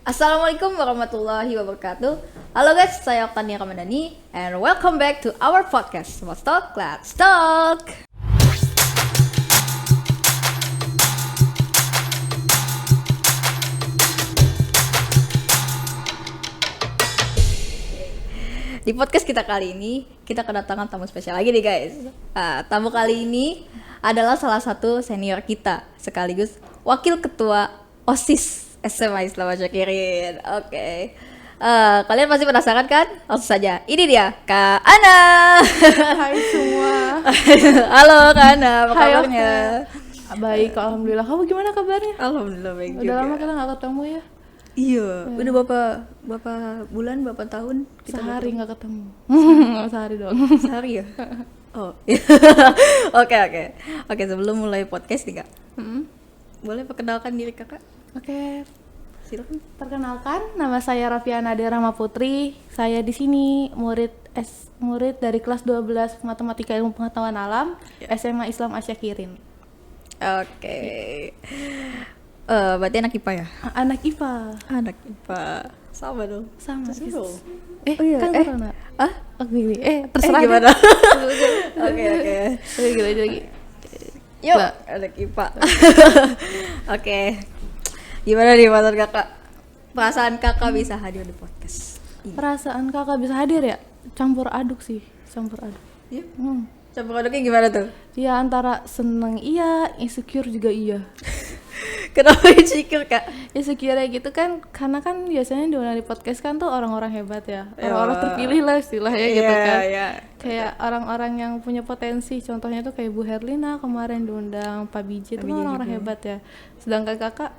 Assalamualaikum warahmatullahi wabarakatuh. Halo guys, saya Oktania Ramadhani and welcome back to our podcast. Let's talk, let's talk. Di podcast kita kali ini, kita kedatangan tamu spesial lagi nih guys. Tamu kali ini adalah salah satu senior kita, sekaligus wakil ketua OSIS SMA Islam Asyakirin. Oke. Kalian pasti penasaran kan? Langsung saja, ini dia Kak Ana. Hai semua. Halo Kak Ana, apa Hai, kabarnya? Baik, alhamdulillah. Kamu gimana kabarnya? Alhamdulillah baik juga. Udah lama kita nggak ketemu ya? Iya, udah berapa bulan, berapa tahun? Sehari nggak ketemu. Sehari doang. Sehari ya? Oh, oke. Oke, sebelum mulai podcast nih Kak, boleh perkenalkan diri Kakak? Oke, Silakan. perkenalkan nama saya Rafiana Derama Putri. Saya di sini murid dari kelas 12 Matematika Ilmu Pengetahuan Alam, SMA Islam Asyakirin. Oke. Berarti anak IPA ya? Anak IPA. Anak IPA. Sama dong. Sama. Sama. Kan corona. Ah? Oh, gini. Terserah gimana? deh. Oke. Lagi. Yuk, Mbak. anak IPA. Oke. Gimana nih menurut Kakak? Perasaan Kakak bisa hadir di podcast ini? Perasaan kakak bisa hadir ya? Campur aduk sih, campur aduk. Iya. Hmm. Campur aduknya gimana tuh? Ya antara seneng iya, insecure juga iya. Kenapa insecure Kak? Insecure gitu kan, karena kan biasanya diundang di podcast kan tuh orang-orang hebat ya, orang-orang Oh. terpilih lah istilahnya gitu Iya, kan. iya. Kayak orang-orang yang punya potensi, contohnya tuh kayak Bu Herlina kemarin diundang, Pak Biji itu kan orang-orang hebat ya. Sedangkan kakak,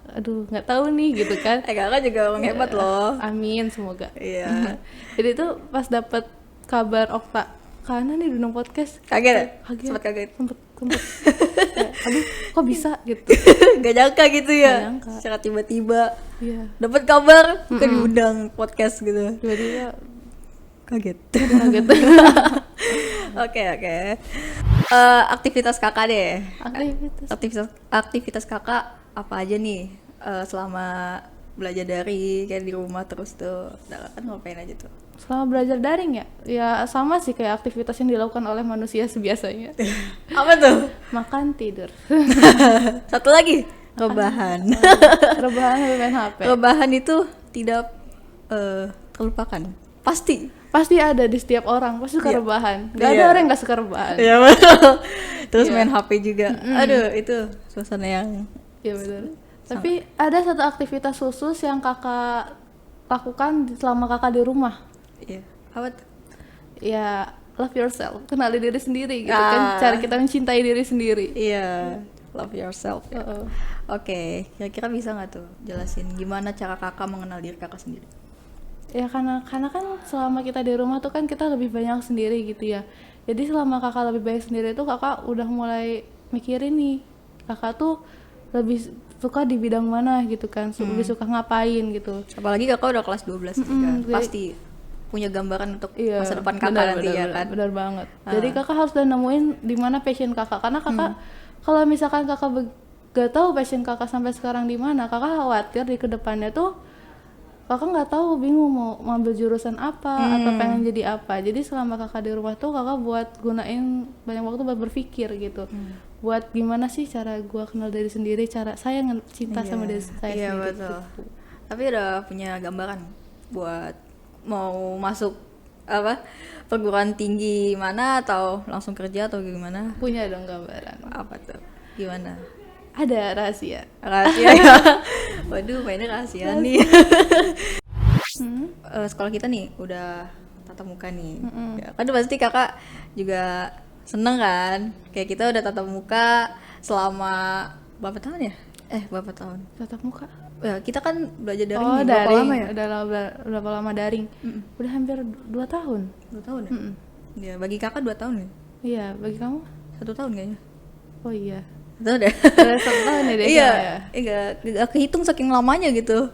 aduh nggak tahu nih gitu kan. Kakak juga orang hebat loh. Amin semoga. Iya. Jadi tuh pas dapet kabar Okta, karena nih diundang podcast, Kaget ya? kaget. Sempet kaget. Sempet. Kayak, aduh kok bisa gitu. Gak nyangka gitu ya? Gak nyangka. Secara tiba-tiba Iya, dapat kabar bukan diundang podcast gitu. tiba-tiba Kaget. kaget. Oke. Aktivitas kakak deh. Aktivitas kakak apa aja nih selama belajar dari kayak di rumah terus tuh? Kan ngapain aja tuh? Selama belajar daring ya, ya sama sih kayak aktivitas yang dilakukan oleh manusia sebiasanya. Apa tuh? Makan, tidur. Satu lagi, rebahan. Rebahan sambil main HP. Rebahan itu tidak terlupakan. Pasti. Pasti ada di setiap orang, pasti suka Iya. rebahan. Gak ada Iya. orang yang gak suka rebahan. Iya betul. Terus Iya. main HP juga. Aduh, itu suasana yang Iya benar. Tapi ada satu aktivitas khusus yang kakak lakukan selama kakak di rumah. iya. Apa tuh? Ya love yourself, kenali diri sendiri gitu Ah. kan, cara kita mencintai diri sendiri. Iya, love yourself ya. Heeh. Oke, kira-kira bisa nggak tuh jelasin gimana cara kakak mengenal diri kakak sendiri? Ya karena kan selama kita di rumah tuh kan kita lebih banyak sendiri gitu ya. Jadi selama kakak lebih banyak sendiri tuh kakak udah mulai mikirin nih, kakak tuh lebih suka di bidang mana gitu kan, lebih suka ngapain gitu. Apalagi kakak udah kelas 12 nih kan, jadi- pasti punya gambaran untuk Iya, masa depan kakak nanti ya kan? benar banget. Jadi kakak harus udah nemuin di mana passion kakak, karena kakak kalau misalkan kakak gak tahu passion kakak sampai sekarang di mana, kakak khawatir di kedepannya tuh kakak nggak tahu, bingung mau ambil jurusan apa atau pengen jadi apa. Jadi selama kakak di rumah tuh kakak buat gunain banyak waktu buat berpikir gitu, buat gimana sih cara gua kenal diri sendiri, cara saya cinta sama diri saya Iya sendiri. betul. Gitu. Tapi udah punya gambaran buat mau masuk apa perguruan tinggi mana atau langsung kerja atau gimana? Punya dong gambaran. Apa tuh? Gimana? Ada rahasia. Rahasia ya? Waduh, mainnya rahasia nih. Sekolah kita nih udah tatap muka nih. Ya, kan pasti kakak juga seneng kan? Kayak kita udah tatap muka selama berapa tahun ya? Berapa tahun? Tatap muka. Ya, kita kan belajar daring Oh, nih, berapa daring. lama ya? Udah berapa lama daring? Udah hampir 2 tahun. 2 tahun ya? Ya, bagi kakak 2 tahun ya? Iya, bagi kamu? 1 tahun kayaknya. Oh iya. Betul deh. Udah 1 tahun ya deh. Iya, Ya? gak kehitung saking lamanya gitu.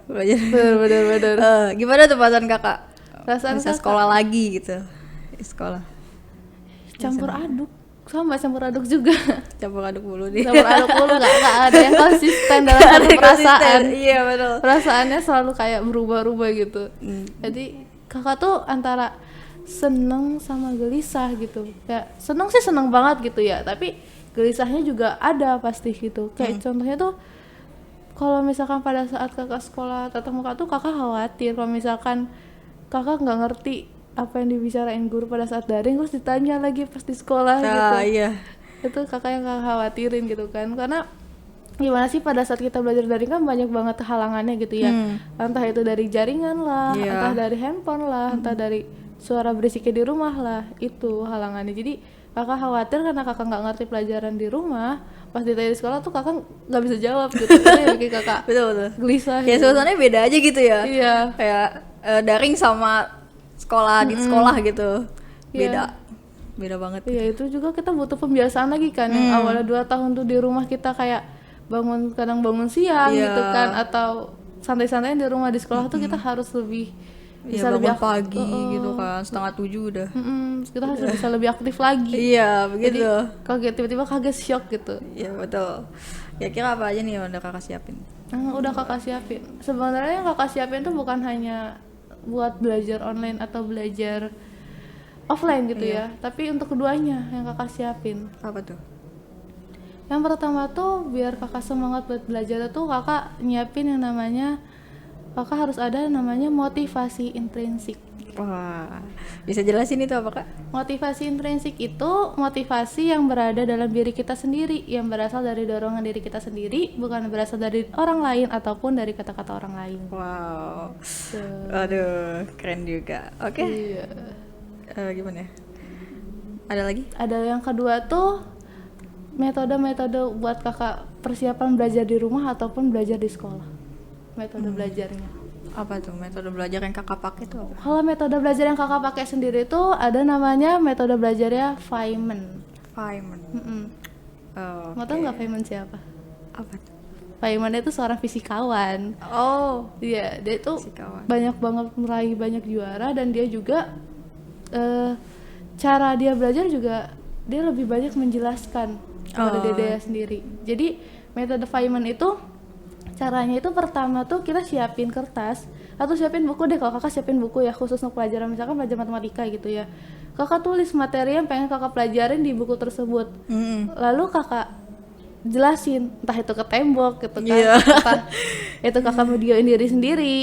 Belajar. Bener. Gimana tuh perasaan kakak? Perasaan Bisa kakak? sekolah lagi gitu. Sekolah. Campur aduk. sama campur aduk juga. Campur aduk mulu nih. Campur aduk mulu, nggak ada yang konsisten dalam satu perasaan. Iya betul. Perasaannya selalu kayak berubah-ubah gitu. Jadi kakak tuh antara seneng sama gelisah gitu. Ya seneng sih seneng banget gitu ya, tapi gelisahnya juga ada pasti gitu. Kayak contohnya tuh kalau misalkan pada saat kakak sekolah tatap muka tuh kakak khawatir kalau misalkan kakak nggak ngerti apa yang dibicarain guru pada saat daring terus ditanya lagi pas di sekolah gitu. Iya. Itu kakak yang kakak khawatirin gitu kan, karena gimana sih pada saat kita belajar daring kan banyak banget halangannya gitu ya. Entah itu dari jaringan lah, entah dari handphone lah, entah dari suara berisiknya di rumah lah, itu halangannya. Jadi kakak khawatir karena kakak nggak ngerti pelajaran di rumah, pas ditanya di sekolah tuh kakak nggak bisa jawab gitu. Itu yang bikin kakak Betul. gelisah. Ya suasananya beda aja gitu ya. Iya. Kayak daring sama sekolah di sekolah gitu. Beda. Beda banget. Iya, itu juga kita butuh pembiasaan lagi kan. Yang awalnya 2 tahun tuh di rumah kita kayak kadang bangun siang gitu kan, atau santai-santai di rumah. Di sekolah tuh kita harus lebih bisa Ya, lebih bangun pagi gitu kan, 6:30 udah. kita harus bisa lebih aktif lagi. Iya, begitu. Kaget, tiba-tiba kaget, shock gitu. Iya, betul. Kira-kira apa aja nih yang udah kakak siapin? Udah kakak siapin. Sebenarnya yang kakak siapin tuh bukan hanya buat belajar online atau belajar offline gitu ya, tapi untuk keduanya yang kakak siapin. Apa tuh? Yang pertama tuh biar kakak semangat buat belajar tuh kakak nyiapin yang namanya, kakak harus ada namanya motivasi intrinsik. Wah, bisa jelasin itu apa kak? Motivasi intrinsik itu motivasi yang berada dalam diri kita sendiri, yang berasal dari dorongan diri kita sendiri, bukan berasal dari orang lain ataupun dari kata-kata orang lain. Wow, aduh, keren juga. Oke. Iya. Gimana ya? Ada lagi? Ada yang kedua tuh metode-metode buat kakak persiapan belajar di rumah ataupun belajar di sekolah. Metode belajarnya. Apa tuh metode belajar yang kakak pakai tuh apa? Kalau metode belajar yang kakak pakai sendiri tuh ada namanya metode belajarnya Feynman. Feynman. Oh, Mau tau nggak Feynman siapa? apa tuh? Feynman itu seorang fisikawan. Oh, Iya, dia itu fisikawan. banyak banget meraih banyak juara, dan dia juga cara dia belajar juga dia lebih banyak menjelaskan kepada dirinya sendiri. Jadi metode Feynman itu caranya itu pertama tuh kita siapin kertas atau siapin buku deh. Kalau kakak siapin buku ya khusus untuk pelajaran, misalkan pelajaran matematika gitu ya, kakak tulis materi yang pengen kakak pelajarin di buku tersebut. Lalu kakak jelasin, entah itu ke tembok gitu kan, entah itu kakak videoin diri sendiri,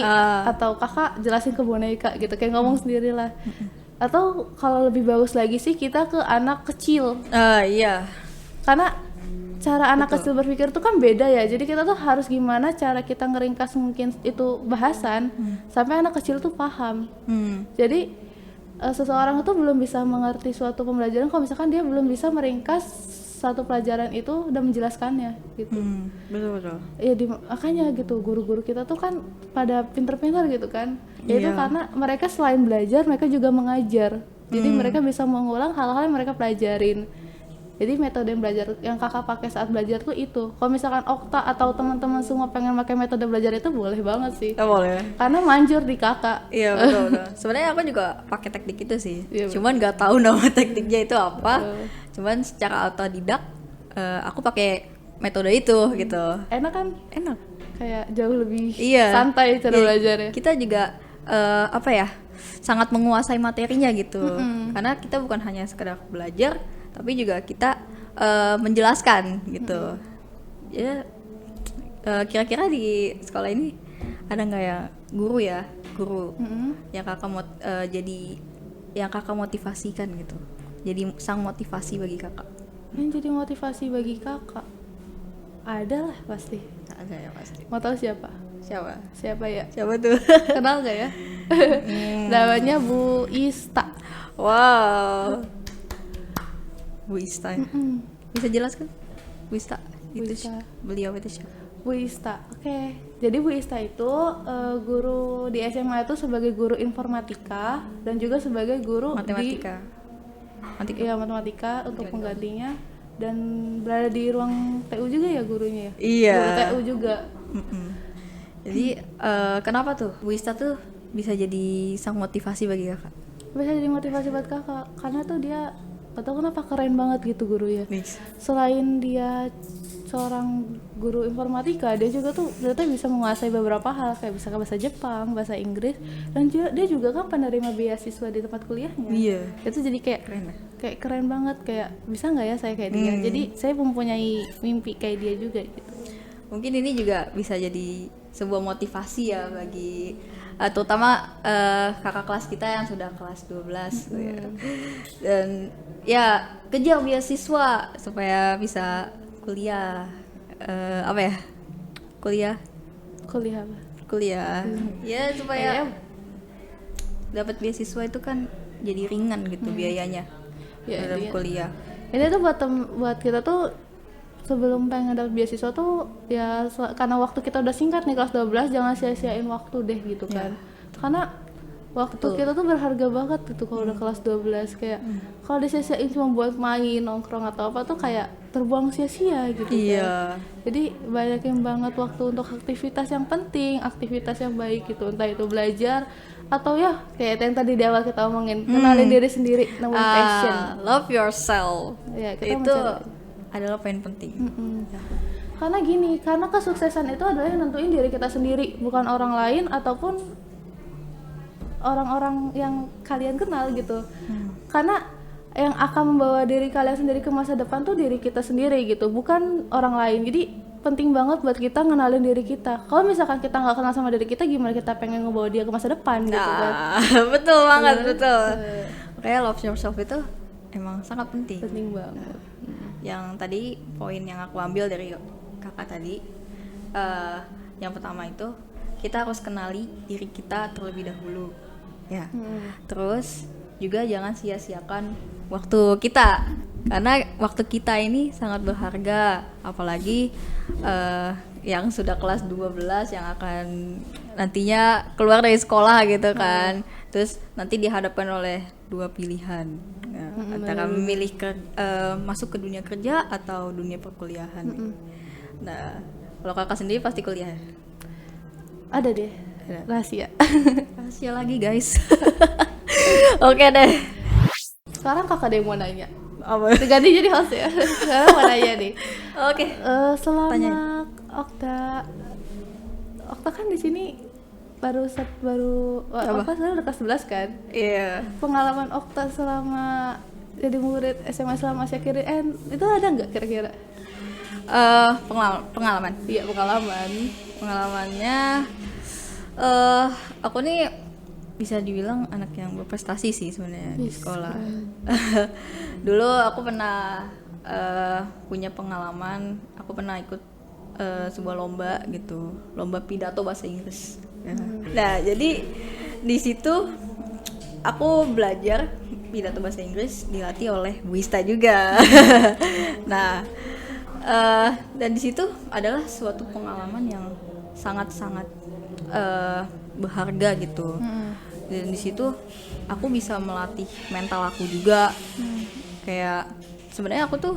atau kakak jelasin ke boneka gitu, kayak ngomong sendiri lah. Atau kalau lebih bagus lagi sih kita ke anak kecil, Iya. karena cara anak kecil berpikir tuh kan beda ya. Jadi kita tuh harus gimana cara kita ngeringkas mungkin itu bahasan sampai anak kecil tuh paham. Jadi seseorang itu belum bisa mengerti suatu pembelajaran kalau misalkan dia belum bisa meringkas satu pelajaran itu dan menjelaskannya gitu. Betul. Ya makanya gitu guru-guru kita tuh kan pada pinter-pinter gitu kan. Itu karena mereka selain belajar mereka juga mengajar. Jadi mereka bisa mengulang hal-hal yang mereka pelajarin. Jadi metode yang belajar yang kakak pakai saat belajar tuh itu. Kalau misalkan Okta atau teman-teman semua pengen pakai metode belajar itu boleh banget sih. Boleh. Karena manjur di kakak. Iya betul. Sebenarnya aku juga pakai teknik itu sih. Iya, Cuman nggak tahu nama tekniknya itu apa. Cuman secara autodidak aku pakai metode itu gitu. Enak kan? Enak. Kayak jauh lebih Iya. santai cara belajarnya. Kita juga apa ya? Sangat menguasai materinya gitu. Karena kita bukan hanya sekedar belajar, tapi juga kita menjelaskan gitu. Ya kira-kira di sekolah ini ada nggak ya guru yang kakak yang kakak motivasikan gitu, jadi sang motivasi bagi kakak? Yang jadi motivasi bagi kakak ada lah pasti. Ada ya pasti. Mau tahu siapa? Siapa ya? Siapa tuh? Kenal gak ya? Namanya Bu Ista. Wow, Bu Ista. Bisa jelaskan Bu Ista? Beliau itu siapa? Bu Ista, oke. Jadi Bu Ista itu guru di SMA itu sebagai guru informatika dan juga sebagai guru Matematika. Matematika untuk penggantinya, dan berada di ruang TU juga ya gurunya ya. Iya. Guru TU juga. Jadi kenapa tuh Bu Ista tuh bisa jadi sang motivasi bagi kakak? Bisa jadi motivasi buat kakak karena tuh dia gak tau kenapa keren banget gitu gurunya. Selain dia seorang guru informatika, dia juga tuh ternyata bisa menguasai beberapa hal, kayak bisa bahasa Jepang, bahasa Inggris, dan dia juga kan penerima beasiswa di tempat kuliahnya. Iya. Itu jadi kayak keren banget, kayak bisa nggak ya saya kayak dia. Jadi saya mempunyai mimpi kayak dia juga gitu. Mungkin ini juga bisa jadi sebuah motivasi ya bagi terutama kakak kelas kita yang sudah kelas 12 ya. Dan ya kejar beasiswa supaya bisa kuliah apa ya? Kuliah ya supaya dapat beasiswa itu kan jadi ringan gitu biayanya dalam kuliah. Ini tuh buat kita tuh sebelum pengen dapat beasiswa tuh ya karena waktu kita udah singkat nih kelas 12, jangan sia-siain waktu deh gitu kan. Karena waktu kita tuh berharga banget gitu kalau udah kelas 12, kayak kalau disia-siain cuma buat main, nongkrong atau apa tuh kayak terbuang sia-sia gitu kan. Jadi banyakin banget waktu untuk aktivitas yang penting, aktivitas yang baik gitu, entah itu belajar atau ya kayak yang tadi di awal kita omongin, kenalin diri sendiri, nemuin passion. Love yourself. Ya, kita itu adalah poin penting. Karena gini, karena kesuksesan itu adalah yang nentuin diri kita sendiri, bukan orang lain ataupun orang-orang yang kalian kenal gitu. Karena yang akan membawa diri kalian sendiri ke masa depan tuh diri kita sendiri gitu, bukan orang lain. Jadi penting banget buat kita ngenalin diri kita. Kalau misalkan kita nggak kenal sama diri kita, gimana kita pengen ngebawa dia ke masa depan gitu kan. Betul banget, betul. Kayak love yourself itu emang sangat penting. Penting banget. Yang tadi poin yang aku ambil dari kakak tadi, yang pertama itu kita harus kenali diri kita terlebih dahulu ya. Terus juga jangan sia-siakan waktu kita, karena waktu kita ini sangat berharga, apalagi yang sudah kelas 12 yang akan nantinya keluar dari sekolah gitu kan. Terus nanti dihadapkan oleh dua pilihan ya, antara memilih masuk ke dunia kerja atau dunia perkuliahan. Nah, kalau kakak sendiri pasti kuliah. Ada deh, rahasia. Rahasia lagi guys. Oke deh. Sekarang kakak deh mau nanya. Apa? Ganti jadi host ya. Sekarang mau nanya nih. Oke. Selama Tanyain. Okta kan di sini baru Okta sekarang udah kelas 11 kan? Iya. Pengalaman Okta selama jadi murid SMA selama Syakirin itu ada nggak kira-kira? Pengalaman. Iya, Pengalamannya aku nih bisa dibilang anak yang berprestasi sih sebenarnya di sekolah. Dulu aku pernah punya pengalaman, aku pernah ikut sebuah lomba gitu, lomba pidato bahasa Inggris. Nah, jadi di situ aku belajar pidato bahasa Inggris dilatih oleh Bu Ista juga. Nah, dan di situ adalah suatu pengalaman yang sangat-sangat berharga gitu. Dan di situ aku bisa melatih mental aku juga. Kayak sebenarnya aku tuh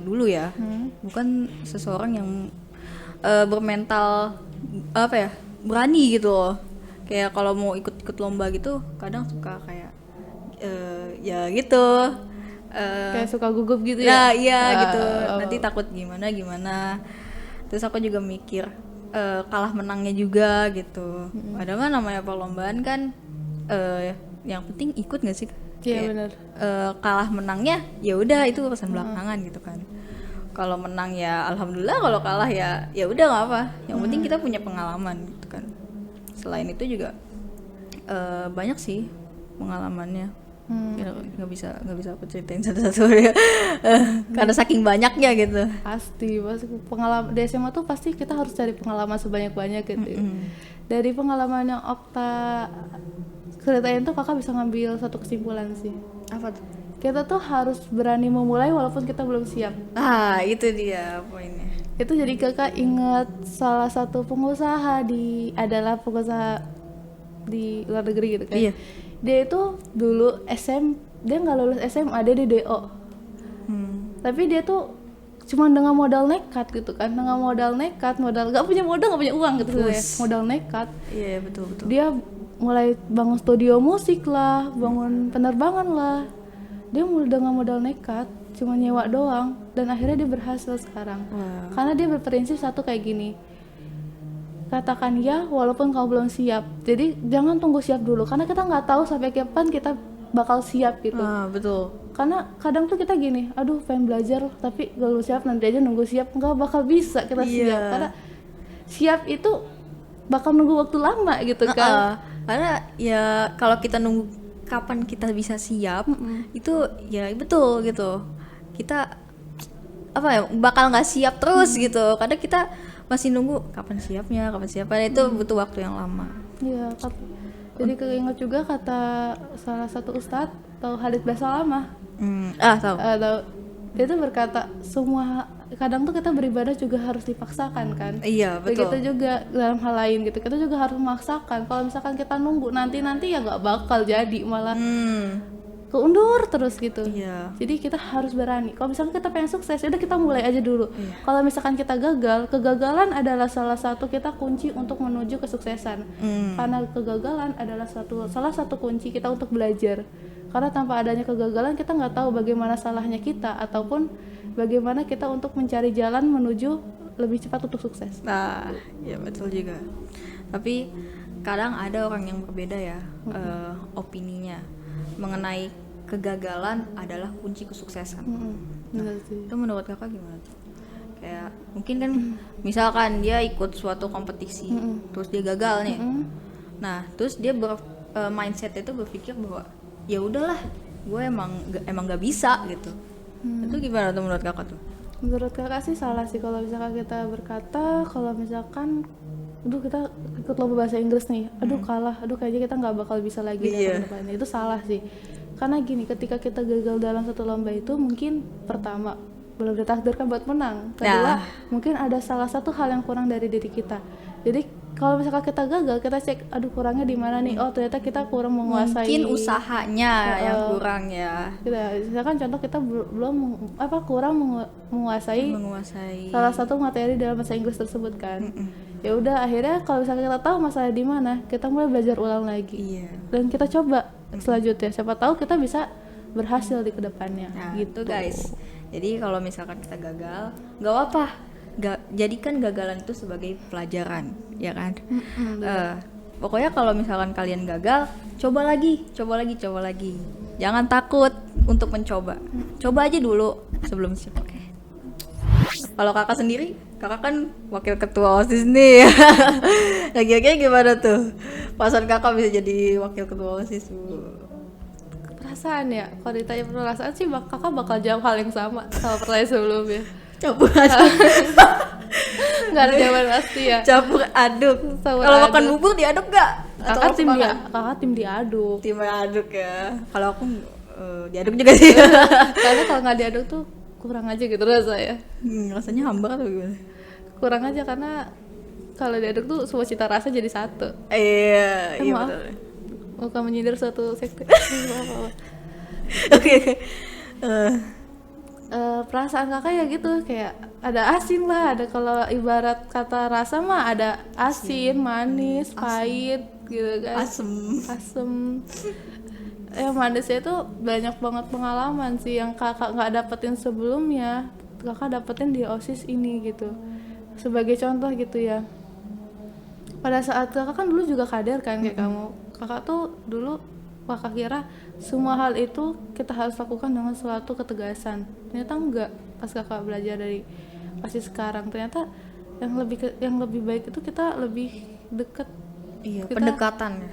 dulu ya bukan seseorang yang bermental apa ya, berani gitu loh. Kayak kalau mau ikut lomba gitu kadang suka kayak ya gitu. Kayak suka gugup gitu ya? ya? Iya gitu. Nanti takut gimana. Terus aku juga mikir kalah menangnya juga gitu. Padahal kan namanya perlombaan kan yang penting ikut nggak sih? Iya benar. Kalah menangnya ya udah itu urusan belakangan gitu kan. Kalau menang ya alhamdulillah, kalau kalah ya udah nggak apa. Yang penting kita punya pengalaman gitu kan. Selain itu juga banyak sih pengalamannya. Nggak bisa aku ceritain satu-satu ya. Karena saking banyaknya gitu. Pasti pengalaman di SMA tuh pasti kita harus cari pengalaman sebanyak-banyak gitu. Dari pengalaman yang Okta ceritain tuh kakak bisa ngambil satu kesimpulan sih. Apa tuh? Kita tuh harus berani memulai walaupun kita belum siap. Itu dia poinnya. Itu jadi kakak inget salah satu pengusaha adalah pengusaha di luar negeri gitu kan. Iya. Dia itu dulu dia nggak lulus SMA, dia di DO. Tapi dia tuh cuma dengan modal nekat gitu kan, nggak punya modal, nggak punya uang gitu ya, modal nekat. Iya betul. Dia mulai bangun studio musik lah, bangun penerbangan lah. dia dengan modal nekat cuma nyewa doang dan akhirnya dia berhasil sekarang. Karena dia berprinsip satu kayak gini, katakan ya walaupun kau belum siap. Jadi jangan tunggu siap dulu karena kita nggak tahu sampai kapan kita bakal siap gitu. Betul. Karena kadang tuh kita gini, aduh pengen belajar tapi belum siap, nanti aja nunggu siap, nggak bakal bisa kita siap. Karena siap itu bakal nunggu waktu lama gitu kan. Karena ya kalau kita nunggu kapan kita bisa siap, itu ya betul gitu. Kita apa ya, bakal nggak siap terus gitu. Kadang kita masih nunggu kapan siapnya itu butuh waktu yang lama. Iya, jadi keinget juga kata salah satu ustadz, tahu Khalid Basalamah. Tahu. Dia tuh berkata, semua kadang tuh kita beribadah juga harus dipaksakan kan. Iya, betul. Begitu juga dalam hal lain gitu, kita juga harus memaksakan. Kalau misalkan kita nunggu nanti ya nggak bakal jadi, malah keundur terus gitu. Iya. Jadi kita harus berani. Kalau misalkan kita pengen sukses, udah kita mulai aja dulu. Kalau misalkan kita gagal, kegagalan adalah salah satu kita kunci untuk menuju kesuksesan. Karena kegagalan adalah salah satu kunci kita untuk belajar. Karena tanpa adanya kegagalan kita nggak tahu bagaimana salahnya kita ataupun bagaimana kita untuk mencari jalan menuju lebih cepat untuk sukses. Nah, ya betul juga. Tapi kadang ada orang yang berbeda ya opininya mengenai kegagalan adalah kunci kesuksesan. Itu menurut kakak gimana tuh? Kayak mungkin kan misalkan dia ikut suatu kompetisi, terus dia gagal nih. Nah, terus dia mindset itu berpikir bahwa ya udahlah, gue emang gak bisa gitu. Itu gimana tuh menurut kakak tuh? Menurut kakak sih salah sih kalau misalkan kita berkata kalau misalkan aduh kita ikut lomba bahasa Inggris nih, aduh kalah, aduh kayaknya kita nggak bakal bisa lagi depannya. Itu salah sih. Karena gini, ketika kita gagal dalam satu lomba itu mungkin pertama belum ditakdirkan buat menang. Kedua, mungkin ada salah satu hal yang kurang dari diri kita. Jadi kalau misalkan kita gagal, kita cek aduh kurangnya di mana nih. Oh, ternyata kita kurang menguasai. Mungkin usahanya yang kurang ya. Misalkan contoh kita kurang menguasai salah satu materi dalam bahasa Inggris tersebut kan. Ya udah, akhirnya kalau misalkan kita tahu masalah di mana, kita mulai belajar ulang lagi. Dan kita coba selanjutnya, siapa tahu kita bisa berhasil di kedepannya. Nah, gitu guys. Jadi kalau misalkan kita gagal, nggak apa-apa. Jadikan gagalan itu sebagai pelajaran, ya kan? Pokoknya kalau misalkan kalian gagal, coba lagi. Jangan takut untuk mencoba. Coba aja dulu sebelum siap. Oke. Kalau kakak sendiri, kakak kan wakil ketua OSIS nih. Nah, kira-kira gimana tuh? Pasan kakak bisa jadi wakil ketua OSIS. Perasaan ya, kalau ditanya perasaan sih kakak bakal jawab hal yang sama pertanyaan sebelumnya. Campur aduk. Nggak ada jawaban pasti ya. Campur aduk. Kalau makan bubur diaduk nggak? Kakak tim diaduk. Tim diaduk ya. Kalau aku diaduk juga sih. Karena kalau nggak diaduk tuh kurang aja gitu rasanya. Rasanya hambar atau gimana? Kurang aja karena kalau diaduk tuh semua cita rasa jadi satu. Iya maaf. Betul. Bukan menyindir suatu sekte. Oke. Perasaan kakak ya gitu, kayak ada asin lah, ada kalau ibarat kata rasa mah ada asin, manis, pahit gitu kan. Asem. Manisnya itu banyak banget pengalaman sih yang kakak nggak dapetin sebelumnya, kakak dapetin di OSIS ini gitu. Sebagai contoh gitu ya, pada saat kakak kan dulu juga kader kan kayak kamu, kakak tuh dulu kakak kira semua hal itu kita harus lakukan dengan suatu ketegasan. Ternyata enggak. Pas kakak belajar dari OSIS sekarang, ternyata yang lebih baik itu kita lebih dekat. Iya, pendekatan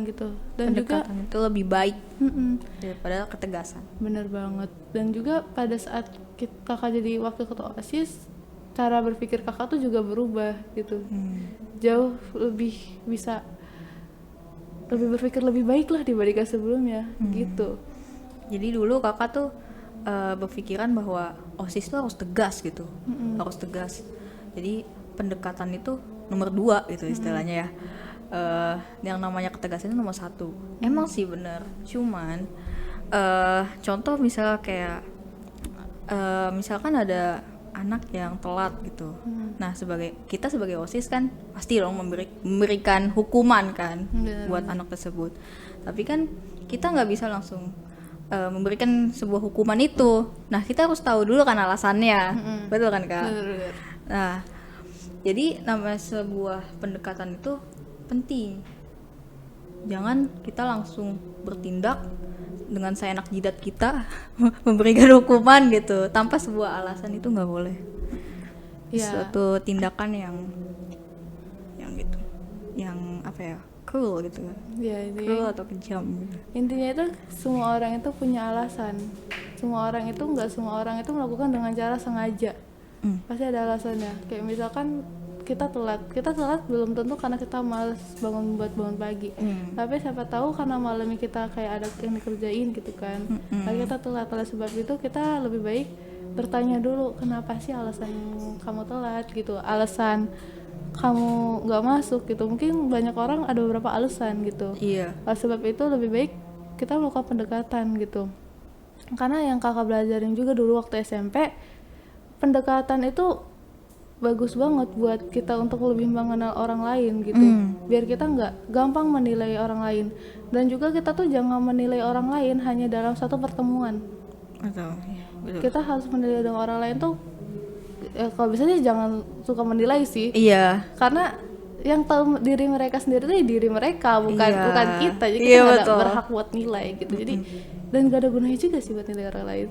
gitu. Dan pendekatan juga itu lebih baik daripada ketegasan. Bener banget. Dan juga pada saat kakak jadi wakil ketua OSIS, cara berpikir kakak tuh juga berubah gitu. Jauh lebih bisa berpikir lebih baik lah dibandingkan sebelumnya gitu. Jadi dulu kakak tuh berpikiran bahwa OSIS tuh harus tegas gitu, harus tegas. Jadi pendekatan itu nomor 2 gitu istilahnya ya. Yang namanya ketegasan itu nomor 1. Emang sih bener. Cuman contoh misalnya kayak misalkan ada anak yang telat gitu. Nah, kita sebagai OSIS kan pasti dong memberikan hukuman kan buat anak tersebut. Tapi kan kita nggak bisa langsung memberikan sebuah hukuman itu. Nah, kita harus tahu dulu kan alasannya. Betul kan, Kak? Bener. Nah, jadi namanya sebuah pendekatan itu penting. Jangan kita langsung bertindak dengan seenak jidat kita memberikan hukuman gitu tanpa sebuah alasan, itu nggak boleh. Suatu tindakan yang gitu, yang apa ya, cruel gitu kan. Cruel atau kejam gitu. Intinya itu semua orang itu punya alasan. Semua orang itu, nggak semua orang itu melakukan dengan cara sengaja. Pasti ada alasannya. Kayak misalkan kita telat belum tentu karena kita malas bangun pagi. Tapi siapa tahu karena malamnya kita kayak ada yang dikerjain gitu kan. Lalu kita telat. Oleh sebab itu kita lebih baik bertanya dulu, kenapa sih alasan kamu telat gitu, alasan kamu nggak masuk gitu. Mungkin banyak orang ada beberapa alasan gitu. Oleh sebab itu lebih baik kita melakukan pendekatan gitu. Karena yang kakak belajarin juga dulu waktu SMP, pendekatan itu bagus banget buat kita untuk lebih mengenal orang lain gitu. Biar kita nggak gampang menilai orang lain, dan juga kita tuh jangan menilai orang lain hanya dalam satu pertemuan. Betul. Kita harus menilai dengan orang lain tuh kalau bisa sih jangan suka menilai sih. Karena yang tahu diri mereka sendiri tuh diri mereka, bukan kita. Jadi kita nggak ada berhak buat nilai gitu. Jadi dan gak ada gunanya juga sih buat nilai orang lain.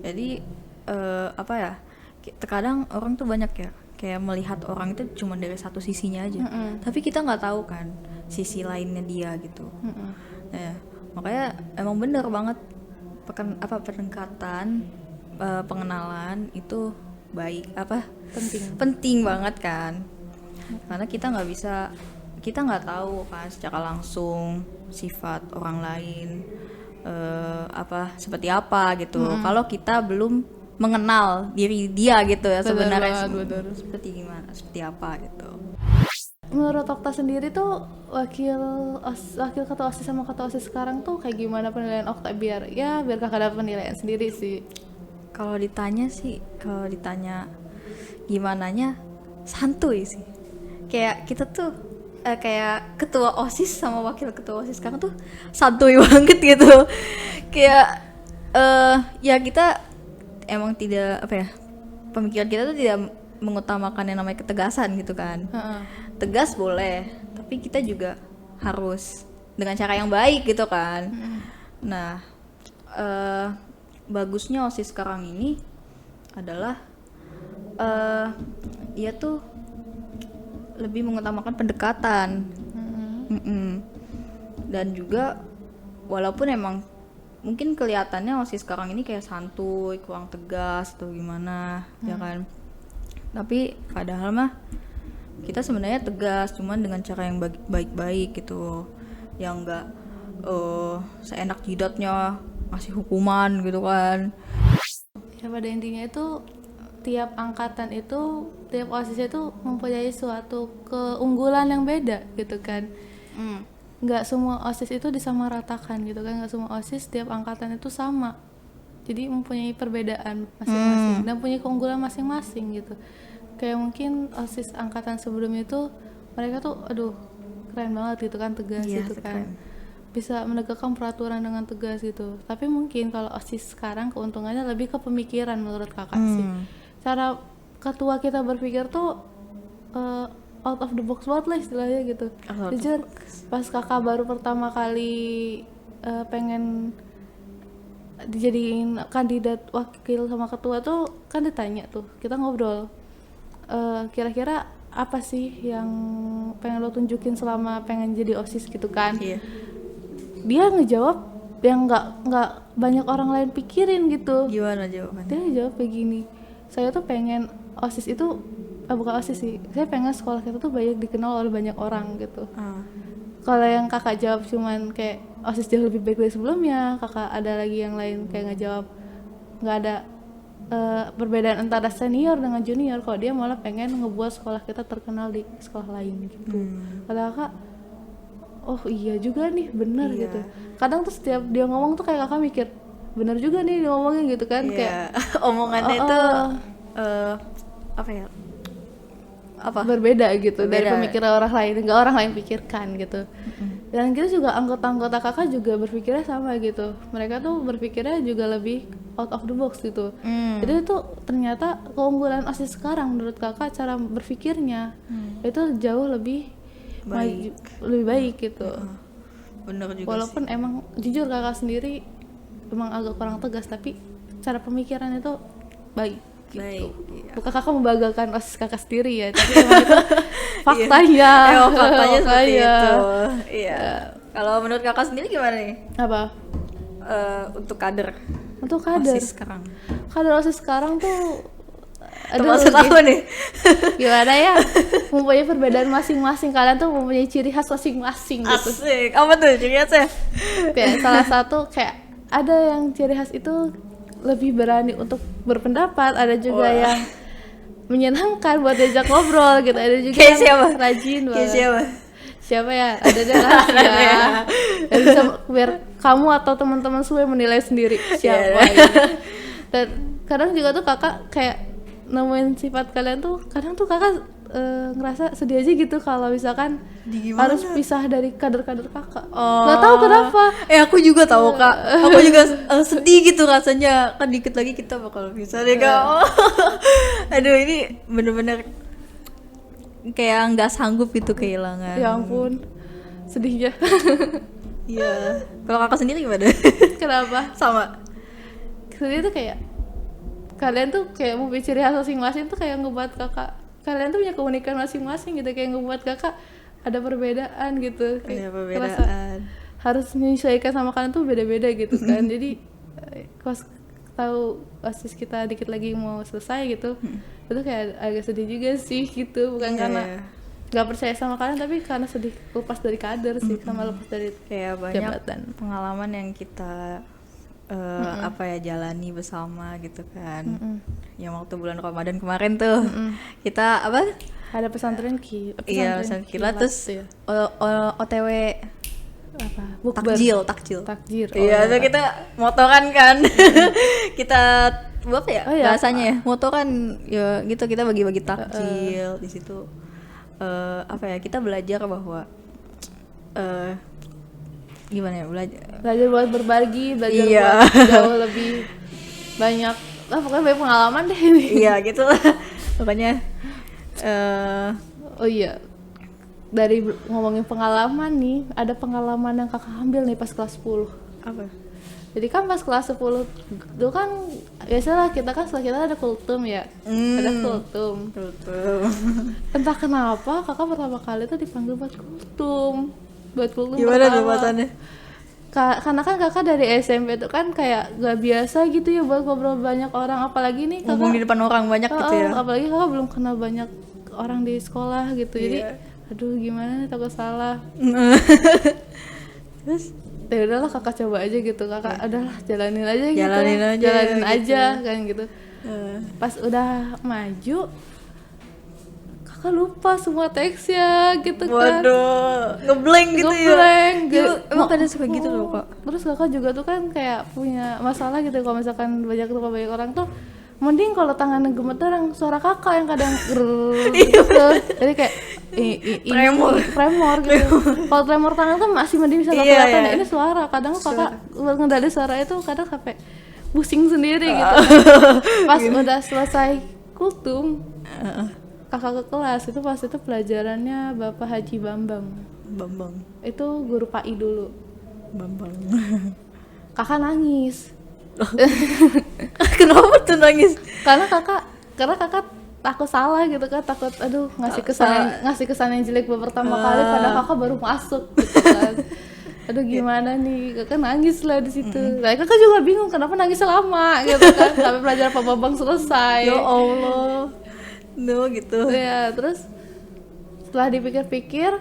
Jadi apa ya, terkadang orang tuh banyak ya kayak melihat orang itu cuma dari satu sisinya aja. Tapi kita nggak tahu kan sisi lainnya dia gitu. Nah, makanya emang bener banget pendekatan, pengenalan itu baik, penting banget kan. Karena kita nggak tahu kan secara langsung sifat orang lain seperti apa gitu. Kalau kita belum mengenal diri dia gitu ya, sebenarnya seperti gimana, seperti apa gitu. Menurut Okta sendiri tuh wakil ketua OSIS sama ketua OSIS sekarang tuh kayak gimana penilaian Okta, biar kakak dapat penilaian sendiri sih. Kalau ditanya gimananya, santuy sih. Kayak kita tuh kayak ketua OSIS sama wakil ketua OSIS sekarang tuh santuy banget gitu. Kayak ya kita emang tidak pemikiran kita tuh tidak mengutamakan yang namanya ketegasan gitu kan. Tegas boleh, tapi kita juga harus dengan cara yang baik gitu kan. Nah, bagusnya OSIS sekarang ini adalah dia tuh lebih mengutamakan pendekatan. Dan juga walaupun emang mungkin kelihatannya OSIS sekarang ini kayak santuy, kurang tegas atau gimana, ya kan. Tapi padahal mah kita sebenarnya tegas, cuman dengan cara yang baik-baik gitu, yang enggak seenak jidatnya ngasih hukuman gitu kan. Ya pada intinya itu tiap angkatan itu, tiap OSIS itu mempunyai suatu keunggulan yang beda gitu kan. Nggak semua OSIS itu disamaratakan gitu kan, nggak semua OSIS tiap angkatan itu sama. Jadi mempunyai perbedaan masing-masing dan punya keunggulan masing-masing gitu. Kayak mungkin OSIS angkatan sebelumnya itu mereka tuh keren banget gitu kan, tegas gitu kan. Bisa menegakkan peraturan dengan tegas gitu. Tapi mungkin kalau OSIS sekarang keuntungannya lebih ke pemikiran menurut kakak sih. Cara ketua kita berpikir tuh out of the box banget lah istilahnya gitu. Jujur pas kakak baru pertama kali pengen dijadiin kandidat wakil sama ketua tuh kan ditanya tuh, kita ngobrol kira-kira apa sih yang pengen lo tunjukin selama pengen jadi OSIS gitu kan. Dia ngejawab yang nggak banyak orang lain pikirin gitu. Gimana jawabannya? Dia ngejawab begini, saya tuh pengen OSIS itu bukan OSIS sih, saya pengen sekolah kita tuh banyak dikenal oleh banyak orang gitu. Kalau yang kakak jawab cuman kayak OSIS jauh lebih baik dari sebelumnya, kakak ada lagi yang lain kayak ngejawab nggak ada perbedaan antara senior dengan junior. Kalau dia malah pengen ngebuat sekolah kita terkenal di sekolah lain gitu. Kata kakak, oh iya juga nih, bener gitu. Kadang tuh setiap dia ngomong tuh kayak kakak mikir, bener juga nih dia ngomongin gitu kan. Kayak omongannya itu berbeda gitu dari pemikiran orang lain, nggak orang lain pikirkan gitu. Dan kita juga anggota-anggota kakak juga berpikirnya sama gitu. Mereka tuh berpikirnya juga lebih out of the box gitu. Jadi itu ternyata keunggulan OSIS sekarang menurut kakak, cara berpikirnya itu jauh lebih Baik. lebih baik gitu. Bener juga Walaupun emang jujur kakak sendiri emang agak kurang tegas, tapi cara pemikiran itu baik. sih. Baik. Iya. Bukan kakak membanggakan OSIS kakak sendiri ya, tapi emang itu faktanya. Emang faktanya seperti Makanya. itu. Iya. Kalau menurut kakak sendiri gimana nih? Apa? Untuk kader Untuk kader. OSIS sekarang. Kader OSIS sekarang tuh Termasuk lagi- apa nih? gimana ya? Mempunyai perbedaan masing-masing, kalian tuh mempunyai ciri khas masing-masing gitu. Asik. Apa tuh ciri khasnya? Kayak salah satu kayak ada yang ciri khas itu lebih berani untuk berpendapat, ada juga Wah. yang menyenangkan buat diajak ngobrol gitu, ada juga Kayak yang siapa? rajin Kayak banget. siapa? Siapa ya? Ada deh rahasia. Dan bisa biar kamu atau teman-teman semua menilai sendiri siapa. Iya. gitu. Dan kadang juga tuh kakak kayak nemuin sifat kalian tuh, kadang tuh kakak ngerasa sedih aja gitu kalau misalkan Gimana? harus pisah dari kader-kader kakak. Oh. Nggak tahu kenapa. Aku juga tahu kak. Aku juga sedih gitu rasanya. Kan dikit lagi kita bakal bisa deh kak. Oh. Aduh ini bener-bener kayak nggak sanggup gitu kehilangan. Ya ampun, sedihnya. Iya. Kalau kakak sendiri gimana? Kenapa? Sama. Sedih tuh kayak kalian tuh kayak mau ciri khas masing-masing tuh kayak ngebuat kakak, kalian tuh punya keunikan masing-masing gitu, kayak ngebuat kakak ada perbedaan gitu, kayak Ada ngerasa perbedaan. harus menyesuaikan sama kalian tuh beda-beda gitu kan. Jadi pas tahu OSIS kita dikit lagi mau selesai gitu, itu kayak agak sedih juga sih gitu, bukan Iya, karena iya. nggak percaya sama kalian, tapi karena sedih lepas dari kader sih, sama lepas dari Kayak banyak jabatan. pengalaman yang kita apa ya jalani bersama gitu kan. Yang waktu bulan Ramadan kemarin tuh kita apa? Ada pesantren Iya, pesantren kilat terus tuh ya. OTW Apa? Bukber. takjil. Takjir. Iya, itu kita motoran kan. Kita apa ya? Oh, iya. Bahasanya ya, motoran ya gitu, kita bagi-bagi takjil di situ. Apa ya? Kita belajar bahwa gimana ya? Belajar buat berbagi, belajar Iya. buat jauh lebih banyak. Pokoknya banyak pengalaman deh ini. Iya, gitu lah. Pokoknya Oh iya. Dari ngomongin pengalaman nih, ada pengalaman yang kakak ambil nih pas kelas 10. apa? Jadi kan pas kelas 10 itu kan biasalah kita kan setelah kita ada kultum ya. Ada kultum. Tuh. Entah kenapa kakak pertama kali tuh dipanggil buat kultum. Buat kultum Gimana tuh pertama. bahasannya? Karena kan kakak dari SMP tuh kan kayak gak biasa gitu ya buat ngobrol banyak orang, apalagi nih kakak Ngomong di depan orang banyak gitu ya. apalagi kakak belum kenal banyak orang di sekolah gitu. Jadi Iya. aduh gimana nih, takut salah. Terus Ya udahlah kakak coba aja gitu, kakak adalah jalanin aja gitu. Jalanin aja Jalanin gitu. aja kan gitu. eh, Pas udah maju kakak lupa semua teksnya gitu kan. waduh, ngeblank gitu ya. Ngeblank, Iya, gitu. emang kadang suka gitu loh kak. Terus kakak juga tuh kan kayak punya masalah gitu, kalau misalkan banyak lupa banyak orang tuh mending kalau tangannya gemeteran, suara kakak yang kadang gitu. Jadi kayak tremor gitu. Kalau tremor tangan kan masih mending bisa Iya, kelihatan. iya. Ini suara, kadang kakak buat ngendali suara itu kadang sampai pusing sendiri gitu. Pas udah selesai kultum, kakak ke kelas itu pas itu pelajarannya Bapak Haji Bambang. Bambang. Itu guru PAI dulu. Bambang. Kakak nangis. Kenapa tuh nangis? karena kakak takut salah gitu kan, takut aduh ngasih kesan yang jelek buat pertama kali padahal kakak baru masuk gitu kan. Aduh gimana nih, kakak nangis lah di situ. Nah, kakak juga bingung kenapa nangis lama gitu kan sampai pelajaran Pak Bambang selesai. Ya Allah. No gitu. Ya terus setelah dipikir-pikir,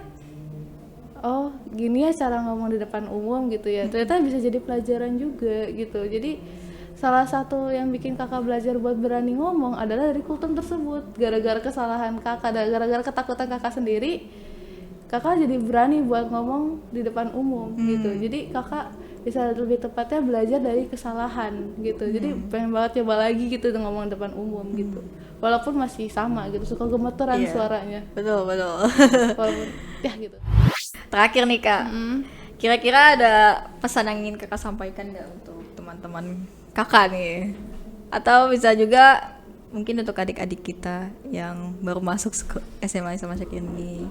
oh gini ya cara ngomong di depan umum gitu ya, ternyata bisa jadi pelajaran juga gitu. Jadi salah satu yang bikin kakak belajar buat berani ngomong adalah dari kultum tersebut. Gara-gara kesalahan kakak, gara-gara ketakutan kakak sendiri, kakak jadi berani buat ngomong di depan umum gitu. Jadi kakak bisa lebih tepatnya belajar dari kesalahan gitu. Jadi pengen banget coba lagi gitu ngomong di depan umum gitu. Walaupun masih sama gitu, suka gemeteran Iya. suaranya. Betul. Walaupun ya gitu. Terakhir nih Kak, kira-kira ada pesan yang ingin Kakak sampaikan nggak untuk teman-teman Kakak nih? Atau bisa juga mungkin untuk adik-adik kita yang baru masuk SMA sama ini.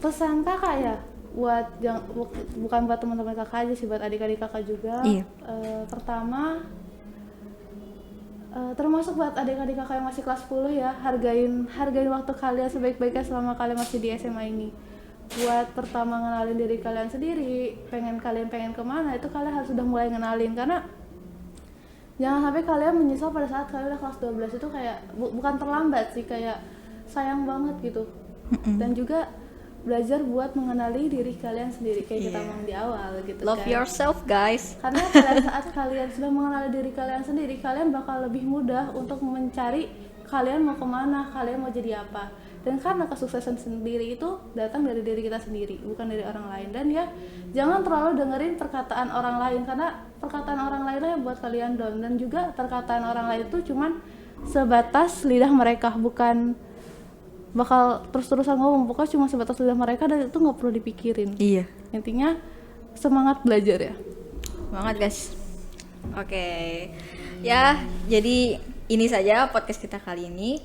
Pesan kakak ya, bukan buat teman-teman kakak aja sih, buat adik-adik kakak juga. Iya. Pertama, termasuk buat adik-adik kakak yang masih kelas 10 ya, hargain waktu kalian sebaik-baiknya selama kalian masih di SMA ini. Buat pertama ngenalin diri kalian sendiri, pengen kemana, itu kalian harus sudah mulai ngenalin, karena jangan sampai kalian menyesal pada saat kalian udah kelas 12. Itu kayak bukan terlambat sih, kayak sayang banget gitu. Dan juga belajar buat mengenali diri kalian sendiri kayak kita ngomong di awal gitu. Love kan. yourself guys. Karena pada saat kalian sudah mengenali diri kalian sendiri, kalian bakal lebih mudah untuk mencari kalian mau kemana, kalian mau jadi apa. Dan karena kesuksesan sendiri itu datang dari diri kita sendiri, bukan dari orang lain. Dan ya jangan terlalu dengerin perkataan orang lain, karena perkataan orang lain yang buat kalian down. Dan juga perkataan orang lain itu cuman sebatas lidah mereka, bukan bakal terus-terusan ngomong, pokoknya cuma sebatas lidah mereka, dan itu nggak perlu dipikirin. Iya. Intinya semangat belajar ya. Semangat guys. Oke. Ya, jadi ini saja podcast kita kali ini.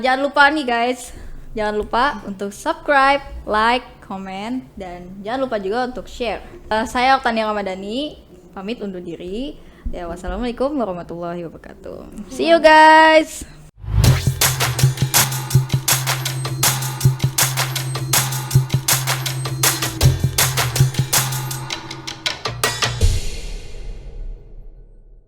Jangan lupa nih guys, jangan lupa untuk subscribe, like, comment, dan jangan lupa juga untuk share. Saya Oktania Ramadhani, pamit undur diri. Ya, wassalamualaikum warahmatullahi wabarakatuh. See you guys.